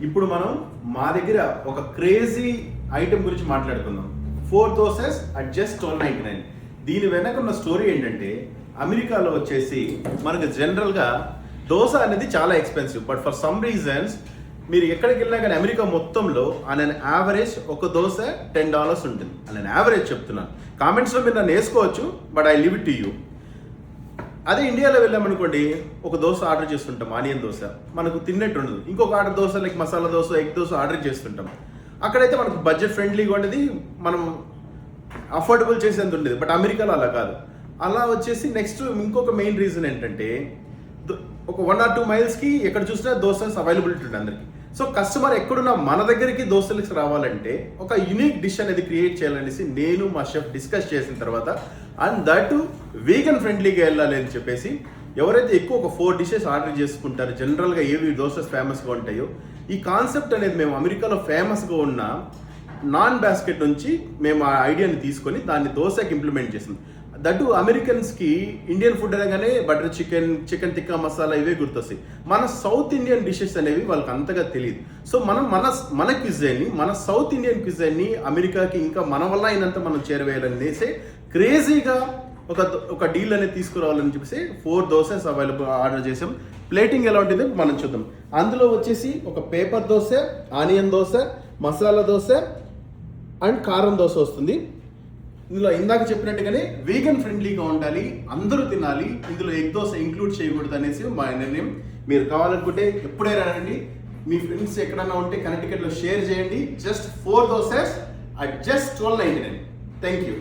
ఇప్పుడు మనం మా దగ్గర ఒక క్రేజీ ఐటెం గురించి మాట్లాడుకుందాం. 4 దోసెస్ అట్ జస్ట్ 12.99. దీని వెనక ఉన్న స్టోరీ ఏంటంటే, అమెరికాలో వచ్చేసి మనకు జనరల్గా దోశ అనేది చాలా expensive. But for some reasons మీరు ఎక్కడికి వెళ్ళినా కానీ అమెరికా మొత్తంలో అన్ యావరేజ్ ఒక దోశ $10 ఉంటుంది. అన్ యావరేజ్ చెప్తున్నాను. కామెంట్స్లో మీరు నన్ను వేసుకోవచ్చు, but I live it to you. అదే ఇండియాలో వెళ్ళామనుకోండి, ఒక దోశ ఆర్డర్ చేస్తుంటాం, ఆనియన్ దోశ, మనకు తిన్నట్టు ఉండదు. ఇంకొక order dosa like masala dosa, egg dosa order చేస్తుంటాం. అక్కడైతే మనకు బడ్జెట్ ఫ్రెండ్లీగా ఉండేది, మనం అఫోర్డబుల్ చేసేంత ఉండేది. బట్ అమెరికాలో అలా కాదు. అలా వచ్చేసి నెక్స్ట్ ఇంకొక మెయిన్ రీజన్ ఏంటంటే, ఒక 1 or 2 మైల్స్కి ఎక్కడ చూసినా దోసెస్ అవైలబిలిటీ ఉంటుంది అందరికి. సో కస్టమర్ ఎక్కడున్నా మన దగ్గరికి దోశలకి రావాలంటే ఒక యూనిక్ డిష్ అనేది క్రియేట్ చేయాలనేసి నేను మా షెఫ్ డిస్కస్ చేసిన తర్వాత, అండ్ దట్ వీగన్ ఫ్రెండ్లీగా వెళ్ళాలి అని చెప్పేసి, ఎవరైతే ఎక్కువ ఒక 4 dishes ఆర్డర్ చేసుకుంటారో, జనరల్గా ఏవి దోసెస్ ఫేమస్గా ఉంటాయో, ఈ కాన్సెప్ట్ అనేది మేము అమెరికాలో ఫేమస్గా ఉన్న నాన్ బాస్కెట్ నుంచి మేము ఆ ఐడియాని తీసుకొని దాన్ని దోశకి ఇంప్లిమెంట్ చేసాం. దట్టు అమెరికన్స్కి ఇండియన్ ఫుడ్ అనగానే butter chicken, chicken tikka masala ఇవే గుర్తొస్తాయి. మన సౌత్ ఇండియన్ డిషెస్ అనేవి వాళ్ళకి అంతగా తెలియదు. సో మనం మన క్విజైన్ని, మన సౌత్ ఇండియన్ క్విజైన్ని అమెరికాకి ఇంకా మన వల్ల అయినంత మనం చేరవేయాలనేసి క్రేజీగా ఒక డీల్ అనేది తీసుకురావాలని చెప్పేసి 4 దోసెస్ అవైలబుల్ ఆర్డర్ చేసాం. ప్లేటింగ్ ఎలా ఉంటుందో మనం చూద్దాం. అందులో వచ్చేసి ఒక paper dosa, onion dosa, masala dosa and కారం దోశ వస్తుంది. ఇందులో ఇందాక చెప్పినట్టుగానే వీగన్ ఫ్రెండ్లీగా ఉండాలి, అందరూ తినాలి, ఇందులో ఎగ్ దోశ ఇంక్లూడ్ చేయకూడదు అనేసి మా నిర్ణయం. మీరు కావాలనుకుంటే ఎప్పుడైనా రండి, మీ ఫ్రెండ్స్ ఎక్కడన్నా ఉంటే కనెక్టికట్లో షేర్ చేయండి. Just 4 dosas at just 12.99. Thank you.